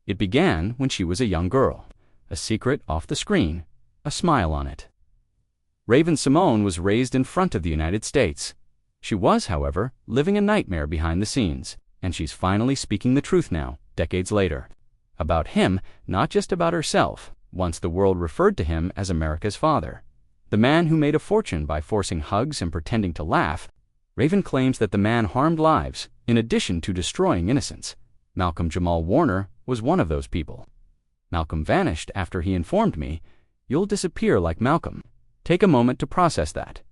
It began when she was a young girl. A secret off the screen, a smile on it. Raven Symoné was raised in front of the United States. She was, however, living a nightmare behind the scenes, and she's finally speaking the truth now, decades later. About him, not just about herself. Once the world referred to him as America's father. The man who made a fortune by forcing hugs and pretending to laugh. Raven claims that the man harmed lives, in addition to destroying innocence. Malcolm Jamal Warner was one of those people. Malcolm vanished after he informed me, "You'll disappear like Malcolm." Take a moment to process that.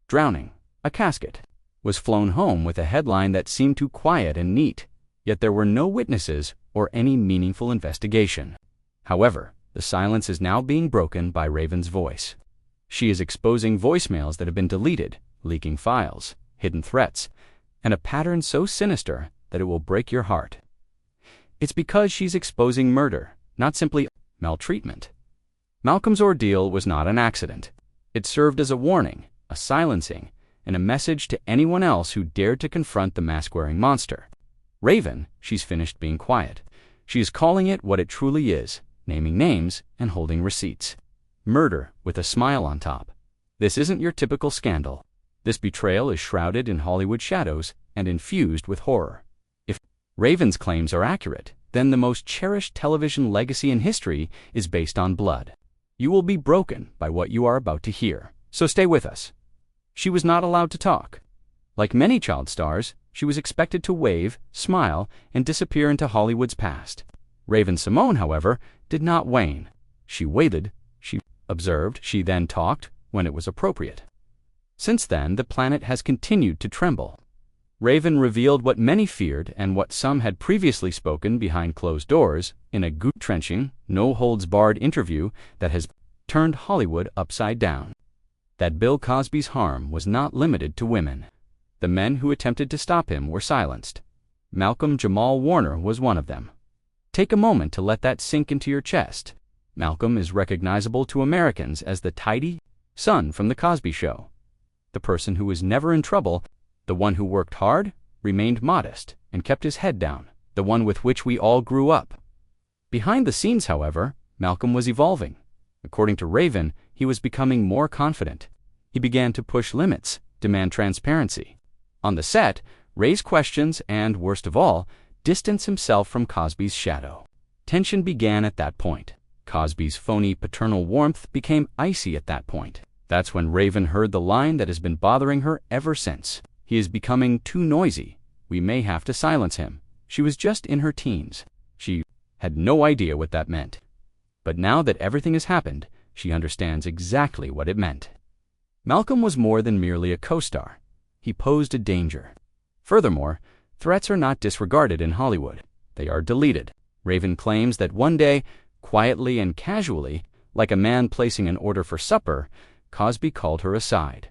Drowning, a casket, was flown home with a headline that seemed too quiet and neat, yet there were no witnesses or any meaningful investigation. However, the silence is now being broken by Raven's voice. She is exposing voicemails that have been deleted, leaking files, hidden threats, and a pattern so sinister that it will break your heart. It's because she's exposing murder, not simply maltreatment. Malcolm's ordeal was not an accident. It served as a warning, a silencing, and a message to anyone else who dared to confront the mask-wearing monster. Raven, she's finished being quiet. She is calling it what it truly is, naming names and holding receipts. Murder with a smile on top. This isn't your typical scandal. This betrayal is shrouded in Hollywood shadows and infused with horror. If Raven's claims are accurate, then the most cherished television legacy in history is based on blood. You will be broken by what you are about to hear, so stay with us. She was not allowed to talk. Like many child stars, she was expected to wave, smile, and disappear into Hollywood's past. Raven Symoné, however, did not wane. She waited, she observed, she then talked when it was appropriate. Since then, the planet has continued to tremble. Raven revealed what many feared and what some had previously spoken behind closed doors in a gut-wrenching, no-holds-barred interview that has turned Hollywood upside down. That Bill Cosby's harm was not limited to women. The men who attempted to stop him were silenced. Malcolm Jamal Warner was one of them. Take a moment to let that sink into your chest. Malcolm is recognizable to Americans as the tidy son from The Cosby Show. The person who was never in trouble, the one who worked hard, remained modest, and kept his head down, the one with which we all grew up. Behind the scenes, however, Malcolm was evolving. According to Raven, he was becoming more confident. He began to push limits, demand transparency. On the set, raise questions and, worst of all, distance himself from Cosby's shadow. Tension began at that point. Cosby's phony paternal warmth became icy at that point. That's when Raven heard the line that has been bothering her ever since. He is becoming too noisy. We may have to silence him. She was just in her teens. She had no idea what that meant. But now that everything has happened, she understands exactly what it meant. Malcolm was more than merely a co-star. He posed a danger. Furthermore, threats are not disregarded in Hollywood. They are deleted. Raven claims that one day, quietly and casually, like a man placing an order for supper, Cosby called her aside.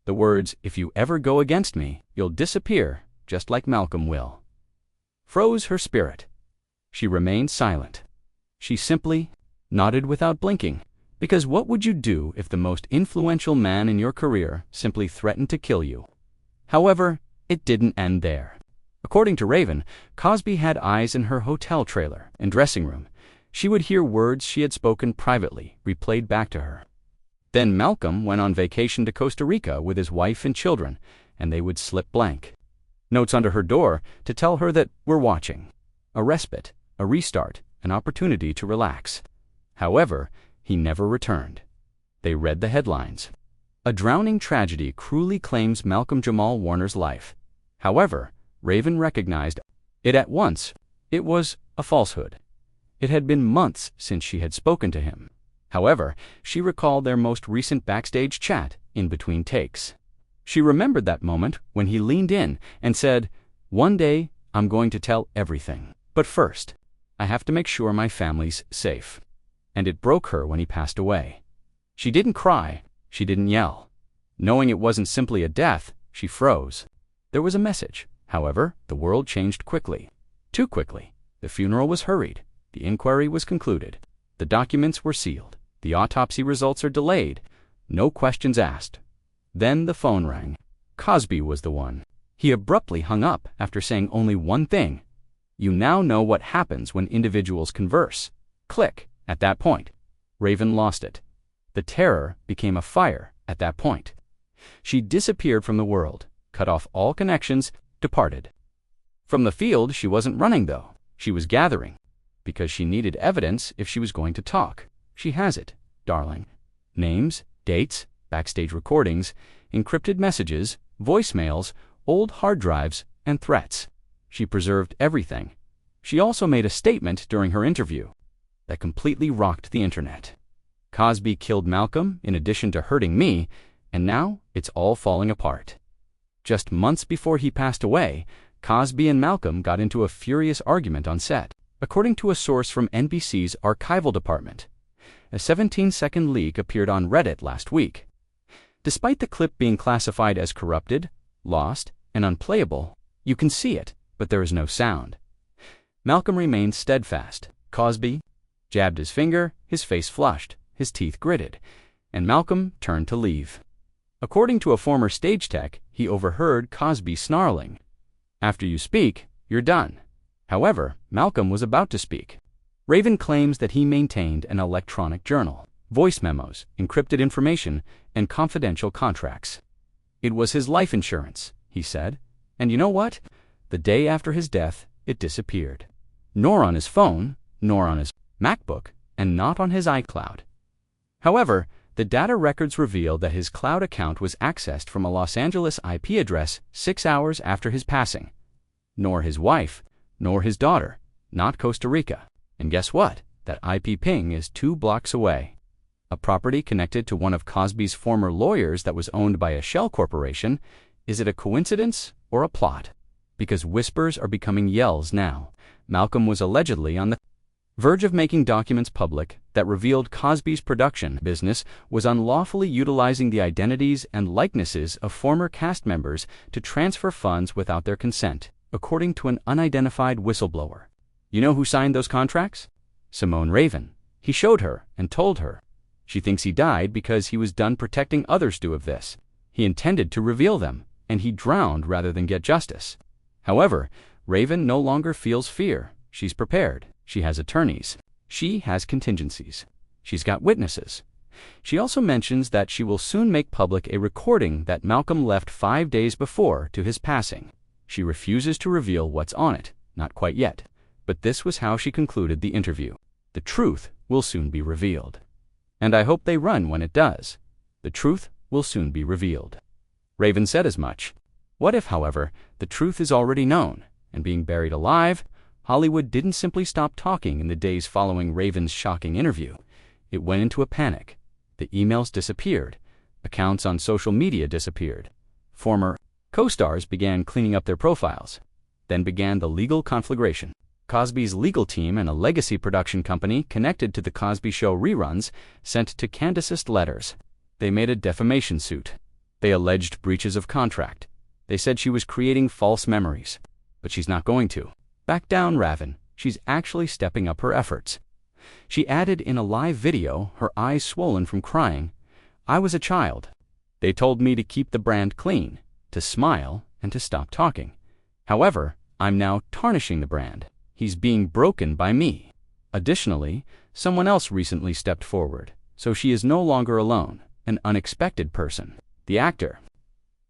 The words, "If you ever go against me, you'll disappear, just like Malcolm will," froze her spirit. She remained silent. She simply nodded without blinking, because what would you do if the most influential man in your career simply threatened to kill you? However, it didn't end there. According to Raven, Cosby had eyes in her hotel trailer and dressing room. She would hear words she had spoken privately replayed back to her. Then Malcolm went on vacation to Costa Rica with his wife and children, and they would slip blank. Notes under her door to tell her that we're watching. A respite, a restart, an opportunity to relax. However, he never returned. They read the headlines. A drowning tragedy cruelly claims Malcolm Jamal Warner's life. However, Raven recognized it at once. It was a falsehood. It had been months since she had spoken to him. However, she recalled their most recent backstage chat in between takes. She remembered that moment when he leaned in and said, "One day, I'm going to tell everything. But first, I have to make sure my family's safe." And it broke her when he passed away. She didn't cry. She didn't yell. Knowing it wasn't simply a death, she froze. There was a message. However, the world changed quickly. Too quickly. The funeral was hurried. The inquiry was concluded. The documents were sealed. The autopsy results are delayed. No questions asked. Then the phone rang. Cosby was the one. He abruptly hung up after saying only one thing. You now know what happens when individuals converse. Click. At that point, Raven lost it. The terror became a fire at that point. She disappeared from the world, cut off all connections, departed. From the field, she wasn't running, though. She was gathering, because she needed evidence if she was going to talk. She has it, darling. Names, dates, backstage recordings, encrypted messages, voicemails, old hard drives, and threats. She preserved everything. She also made a statement during her interview that completely rocked the internet. Cosby killed Malcolm in addition to hurting me, and now it's all falling apart. Just months before he passed away, Cosby and Malcolm got into a furious argument on set, according to a source from NBC's archival department. A 17-second leak appeared on Reddit last week. Despite the clip being classified as corrupted, lost, and unplayable, you can see it, but there is no sound. Malcolm remained steadfast. Cosby jabbed his finger, his face flushed, his teeth gritted, and Malcolm turned to leave. According to a former stage tech, he overheard Cosby snarling, "After you speak, you're done." However, Malcolm was about to speak. Raven claims that he maintained an electronic journal, voice memos, encrypted information, and confidential contracts. It was his life insurance, he said, and you know what? The day after his death, it disappeared. Nor on his phone, nor on his MacBook, and not on his iCloud. However, the data records reveal that his cloud account was accessed from a Los Angeles IP address 6 hours after his passing. Nor his wife, nor his daughter, not Costa Rica. And guess what? That IP ping is 2 blocks away. A property connected to one of Cosby's former lawyers that was owned by a shell corporation. Is it a coincidence or a plot? Because whispers are becoming yells now. Malcolm was allegedly on the verge of making documents public that revealed Cosby's production business was unlawfully utilizing the identities and likenesses of former cast members to transfer funds without their consent, according to an unidentified whistleblower. You know who signed those contracts? Symoné Raven. He showed her and told her. She thinks he died because he was done protecting others due of this. He intended to reveal them, and he drowned rather than get justice. However, Raven no longer feels fear. She's prepared. She has attorneys. She has contingencies. She's got witnesses. She also mentions that she will soon make public a recording that Malcolm left 5 days before to his passing. She refuses to reveal what's on it, not quite yet. But this was how she concluded the interview. The truth will soon be revealed. And I hope they run when it does. The truth will soon be revealed. Raven said as much. What if, however, the truth is already known, and being buried alive? Hollywood didn't simply stop talking in the days following Raven's shocking interview. It went into a panic. The emails disappeared. Accounts on social media disappeared. Former co-stars began cleaning up their profiles. Then began the legal conflagration. Cosby's legal team and a legacy production company connected to The Cosby Show reruns sent to Candace's letters. They made a defamation suit. They alleged breaches of contract. They said she was creating false memories. But she's not going to. Back down, Raven. She's actually stepping up her efforts. She added in a live video, her eyes swollen from crying, "I was a child. They told me to keep the brand clean, to smile, and to stop talking. However, I'm now tarnishing the brand. He's being broken by me." Additionally, someone else recently stepped forward, so she is no longer alone, an unexpected person. The actor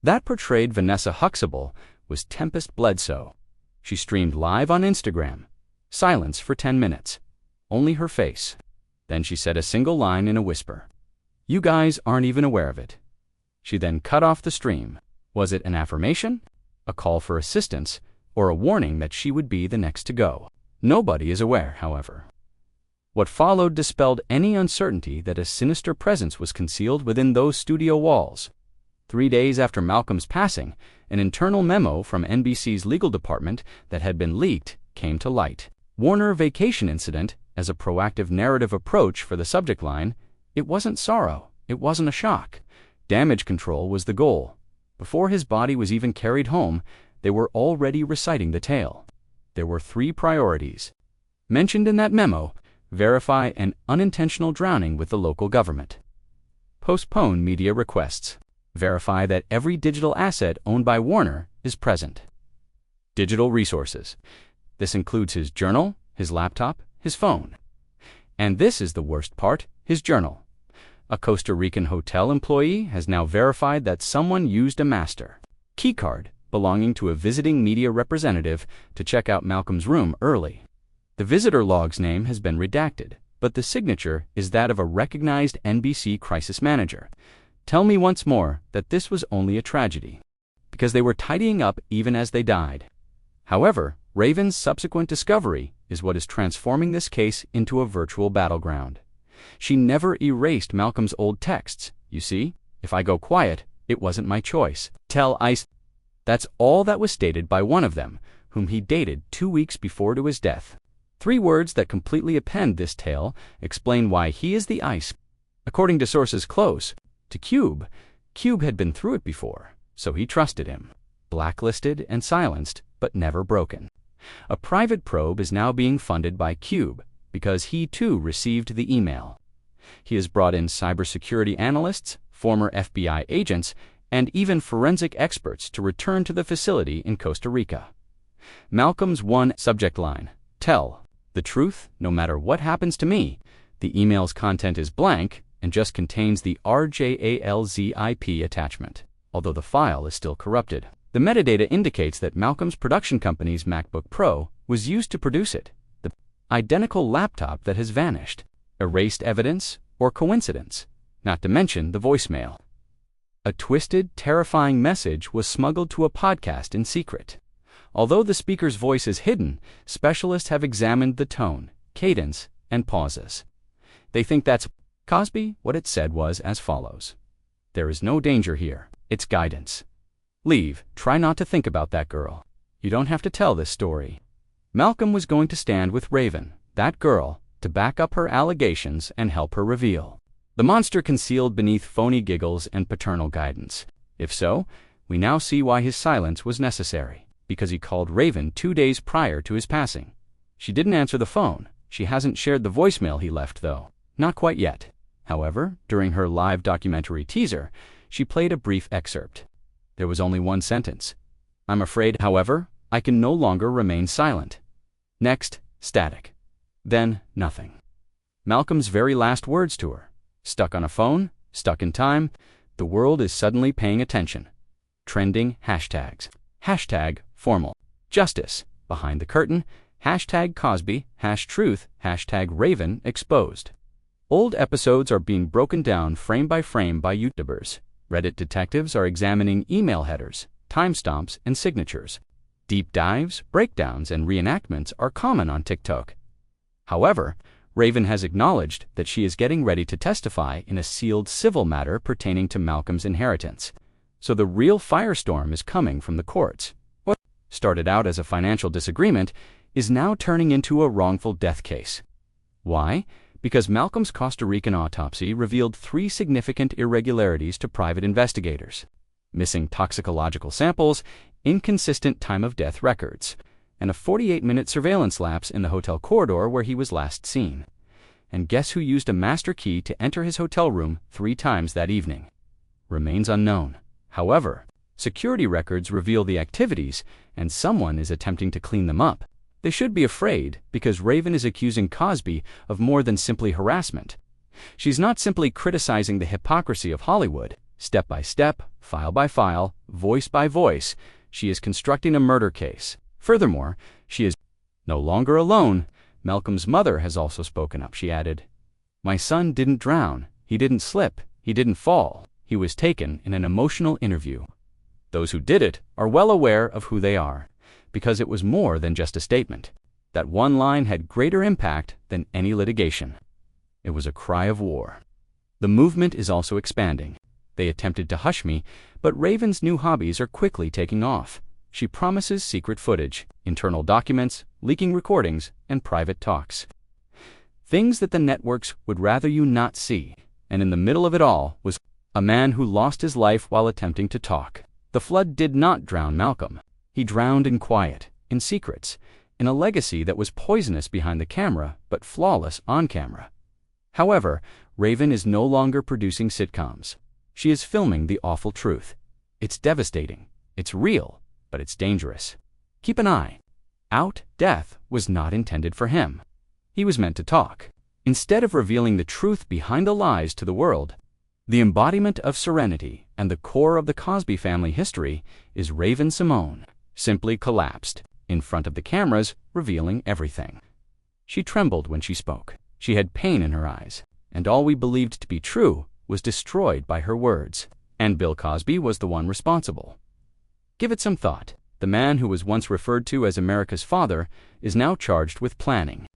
that portrayed Vanessa Huxtable was Tempest Bledsoe. She streamed live on Instagram. Silence for 10 minutes. Only her face. Then she said a single line in a whisper. "You guys aren't even aware of it." She then cut off the stream. Was it an affirmation, a call for assistance, or a warning that she would be the next to go? Nobody is aware, however. What followed dispelled any uncertainty that a sinister presence was concealed within those studio walls. 3 days after Malcolm's passing, an internal memo from NBC's legal department that had been leaked came to light. Warner Vacation Incident as a proactive narrative approach for the subject line. It wasn't sorrow. It wasn't a shock. Damage control was the goal. Before his body was even carried home, they were already reciting the tale. There were 3 priorities. Mentioned in that memo: verify an unintentional drowning with the local government. Postpone media requests. Verify that every digital asset owned by Warner is present. Digital resources. This includes his journal, his laptop, his phone. And this is the worst part, his journal. A Costa Rican hotel employee has now verified that someone used a master keycard belonging to a visiting media representative to check out Malcolm's room early. The visitor log's name has been redacted, but the signature is that of a recognized NBC crisis manager. Tell me once more that this was only a tragedy, because they were tidying up even as they died. However, Raven's subsequent discovery is what is transforming this case into a virtual battleground. She never erased Malcolm's old texts. You see, if I go quiet, it wasn't my choice. Tell ICE. That's all that was stated by one of them, whom he dated 2 weeks before to his death. 3 words that completely append this tale explain why he is the ICE. According to sources close to Cube, Cube had been through it before, so he trusted him. Blacklisted and silenced, but never broken. A private probe is now being funded by Cube because he too received the email. He has brought in cybersecurity analysts, former FBI agents, and even forensic experts to return to the facility in Costa Rica. Malcolm's one subject line: tell the truth no matter what happens to me. The email's content is blank and just contains the RJALZIP attachment, although the file is still corrupted. The metadata indicates that Malcolm's production company's MacBook Pro was used to produce it, the identical laptop that has vanished. Erased evidence or coincidence, not to mention the voicemail. A twisted, terrifying message was smuggled to a podcast in secret. Although the speaker's voice is hidden, specialists have examined the tone, cadence, and pauses. They think that's Cosby. What it said was as follows: "There is no danger here. It's guidance. Leave. Try not to think about that girl. You don't have to tell this story." Malcolm was going to stand with Raven, that girl, to back up her allegations and help her reveal the monster concealed beneath phony giggles and paternal guidance. If so, we now see why his silence was necessary, because he called Raven 2 days prior to his passing. She didn't answer the phone. She hasn't shared the voicemail he left, though. Not quite yet. However, during her live documentary teaser, she played a brief excerpt. There was only one sentence: "I'm afraid, however, I can no longer remain silent." Next, static. Then, nothing. Malcolm's very last words to her. Stuck on a phone, stuck in time, the world is suddenly paying attention. Trending hashtags. Hashtag formal justice. Behind the curtain. Hashtag Cosby. #truth. Hashtag Raven exposed. Old episodes are being broken down frame by YouTubers. Reddit detectives are examining email headers, timestamps, and signatures. Deep dives, breakdowns, and reenactments are common on TikTok. However, Raven has acknowledged that she is getting ready to testify in a sealed civil matter pertaining to Malcolm's inheritance. So the real firestorm is coming from the courts. What started out as a financial disagreement is now turning into a wrongful death case. Why? Because Malcolm's Costa Rican autopsy revealed 3 significant irregularities to private investigators: missing toxicological samples, inconsistent time of death records, and a 48-minute surveillance lapse in the hotel corridor where he was last seen. And guess who used a master key to enter his hotel room 3 times that evening? Remains unknown. However, security records reveal the activities, and someone is attempting to clean them up. They should be afraid, because Raven is accusing Cosby of more than simply harassment. She's not simply criticizing the hypocrisy of Hollywood. Step by step, file by file, voice by voice, she is constructing a murder case. Furthermore, she is no longer alone. Malcolm's mother has also spoken up. She added, "My son didn't drown. He didn't slip. He didn't fall. He was taken in an emotional interview." Those who did it are well aware of who they are, because it was more than just a statement. That one line had greater impact than any litigation. It was a cry of war. The movement is also expanding. They attempted to hush me, but Raven's new hobbies are quickly taking off. She promises secret footage, internal documents, leaking recordings, and private talks. Things that the networks would rather you not see. And in the middle of it all was a man who lost his life while attempting to talk. The flood did not drown Malcolm. He drowned in quiet, in secrets, in a legacy that was poisonous behind the camera, but flawless on camera. However, Raven is no longer producing sitcoms. She is filming the awful truth. It's devastating. It's real. But it's dangerous. Keep an eye Death was not intended for him. He was meant to talk. Instead of revealing the truth behind the lies to the world, the embodiment of serenity and the core of the Cosby family history is Raven Symoné, simply collapsed in front of the cameras, revealing everything. She trembled when she spoke. She had pain in her eyes, and all we believed to be true was destroyed by her words. And Bill Cosby was the one responsible. Give it some thought. The man who was once referred to as America's father is now charged with planning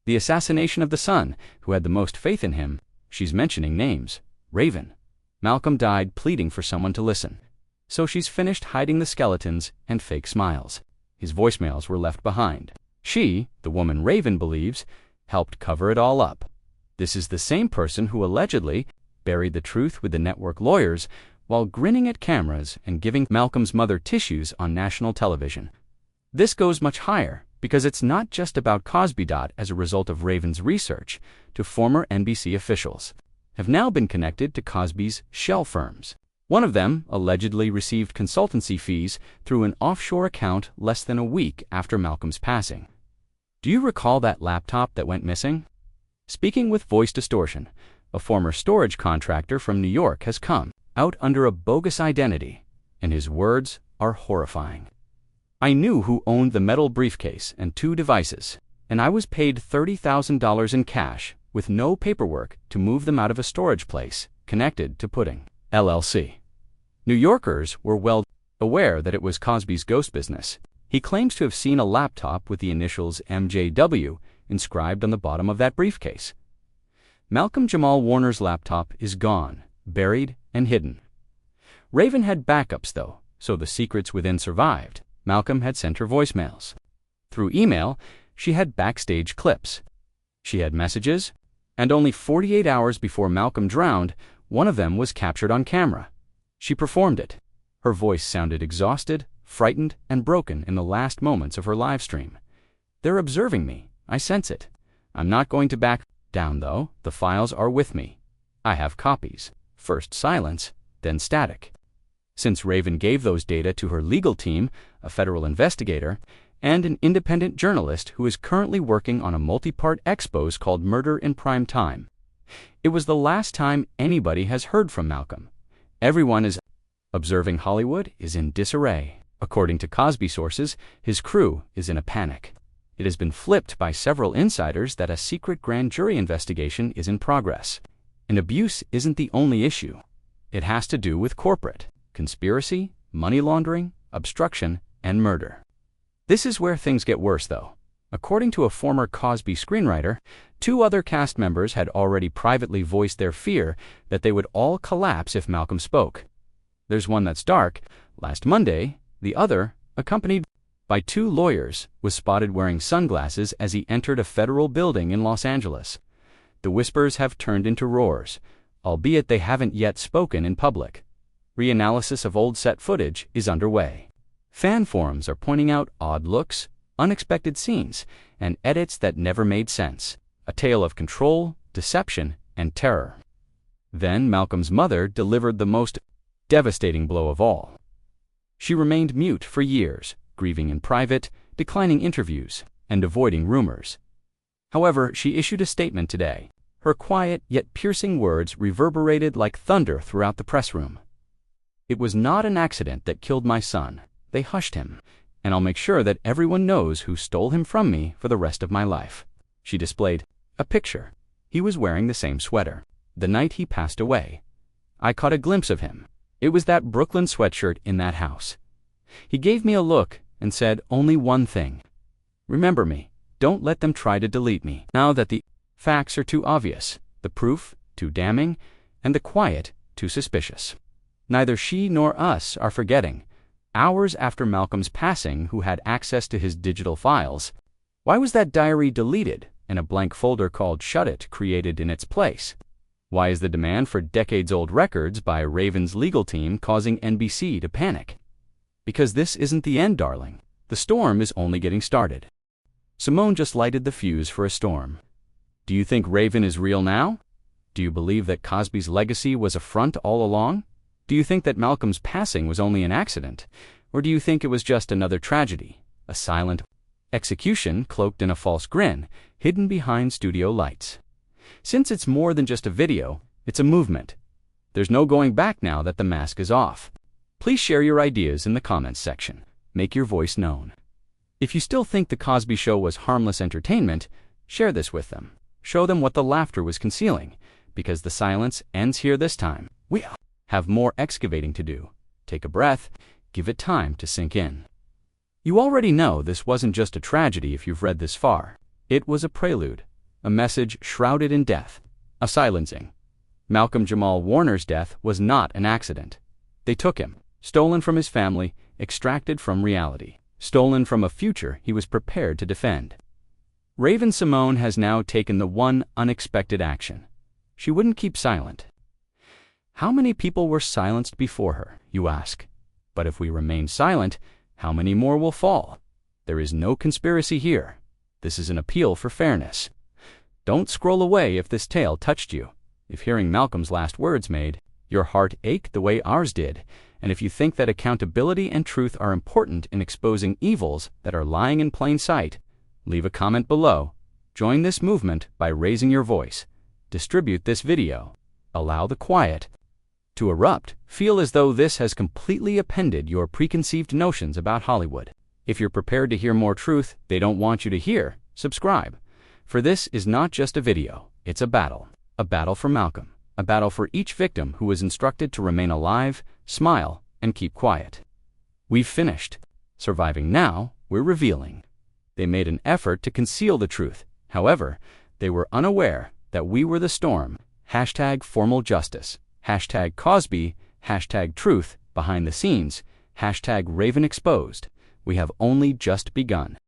the assassination of the son who had the most faith in him. She's mentioning names. Raven. Malcolm died pleading for someone to listen. So she's finished hiding the skeletons and fake smiles. His voicemails were left behind. She, the woman Raven believes, helped cover it all up. This is the same person who allegedly buried the truth with the network lawyers while grinning at cameras and giving Malcolm's mother tissues on national television. This goes much higher because it's not just about Cosby. As a result of Raven's research, to former NBC officials have now been connected to Cosby's shell firms. One of them allegedly received consultancy fees through an offshore account less than a week after Malcolm's passing. Do you recall that laptop that went missing? Speaking with voice distortion, a former storage contractor from New York has come out under a bogus identity, and his words are horrifying. I knew who owned the metal briefcase and 2 devices, and I was paid $30,000 in cash with no paperwork to move them out of a storage place connected to Pudding, LLC. New Yorkers were well aware that it was Cosby's ghost business. He claims to have seen a laptop with the initials MJW inscribed on the bottom of that briefcase. Malcolm Jamal Warner's laptop is gone, buried, and hidden. Raven had backups, though, so the secrets within survived. Malcolm had sent her voicemails. Through email, she had backstage clips. She had messages, and only 48 hours before Malcolm drowned, one of them was captured on camera. She performed it. Her voice sounded exhausted, frightened, and broken in the last moments of her live stream. They're observing me. I sense it. I'm not going to back down, though. The files are with me. I have copies. First silence, then static. Since Raven gave those data to her legal team, a federal investigator, and an independent journalist who is currently working on a multi-part expose called Murder in Prime Time. It was the last time anybody has heard from Malcolm. Everyone is observing Hollywood is in disarray. According to Cosby sources, his crew is in a panic. It has been flipped by several insiders that a secret grand jury investigation is in progress. And abuse isn't the only issue. It has to do with corporate conspiracy, money laundering, obstruction, and murder. This is where things get worse, though. According to a former Cosby screenwriter, 2 other cast members had already privately voiced their fear that they would all collapse if Malcolm spoke. There's one that's dark. Last Monday, the other, accompanied by 2 lawyers, was spotted wearing sunglasses as he entered a federal building in Los Angeles. The whispers have turned into roars, albeit they haven't yet spoken in public. Reanalysis of old set footage is underway. Fan forums are pointing out odd looks, unexpected scenes, and edits that never made sense. A tale of control, deception, and terror. Then Malcolm's mother delivered the most devastating blow of all. She remained mute for years, grieving in private, declining interviews, and avoiding rumors. However, she issued a statement today. Her quiet yet piercing words reverberated like thunder throughout the press room. It was not an accident that killed my son. They hushed him, and I'll make sure that everyone knows who stole him from me for the rest of my life. She displayed a picture. He was wearing the same sweater. The night he passed away, I caught a glimpse of him. It was that Brooklyn sweatshirt in that house. He gave me a look and said only one thing. Remember me. Don't let them try to delete me. Now that the facts are too obvious, the proof too damning, and the quiet too suspicious. Neither she nor us are forgetting. Hours after Malcolm's passing, who had access to his digital files? Why was that diary deleted and a blank folder called Shut It created in its place? Why is the demand for decades-old records by Raven's legal team causing NBC to panic? Because this isn't the end, darling. The storm is only getting started. Symoné just lighted the fuse for a storm. Do you think Raven is real now? Do you believe that Cosby's legacy was a front all along? Do you think that Malcolm's passing was only an accident? Or do you think it was just another tragedy, a silent Execution cloaked in a false grin, hidden behind studio lights. Since it's more than just a video, it's a movement. There's no going back now that the mask is off. Please share your ideas in the comments section. Make your voice known. If you still think The Cosby Show was harmless entertainment, share this with them. Show them what the laughter was concealing, because the silence ends here this time. We have more excavating to do. Take a breath, give it time to sink in. You already know this wasn't just a tragedy if you've read this far. It was a prelude, a message shrouded in death, a silencing. Malcolm Jamal Warner's death was not an accident. They took him, stolen from his family, extracted from reality, stolen from a future he was prepared to defend. Raven-Symoné has now taken the one unexpected action. She wouldn't keep silent. How many people were silenced before her, you ask? But if we remain silent, how many more will fall? There is no conspiracy here. This is an appeal for fairness. Don't scroll away if this tale touched you. If hearing Malcolm's last words made your heart ache the way ours did, and if you think that accountability and truth are important in exposing evils that are lying in plain sight, leave a comment below. Join this movement by raising your voice. Distribute this video. Allow the quiet to erupt. Feel as though this has completely upended your preconceived notions about Hollywood. If you're prepared to hear more truth they don't want you to hear, subscribe. For this is not just a video, it's a battle. A battle for Malcolm. A battle for each victim who was instructed to remain alive, smile, and keep quiet. We've finished. Surviving now, we're revealing. They made an effort to conceal the truth. However, they were unaware that we were the storm. #formal justice. #Cosby. #truth behind the scenes. #Raven exposed. We have only just begun.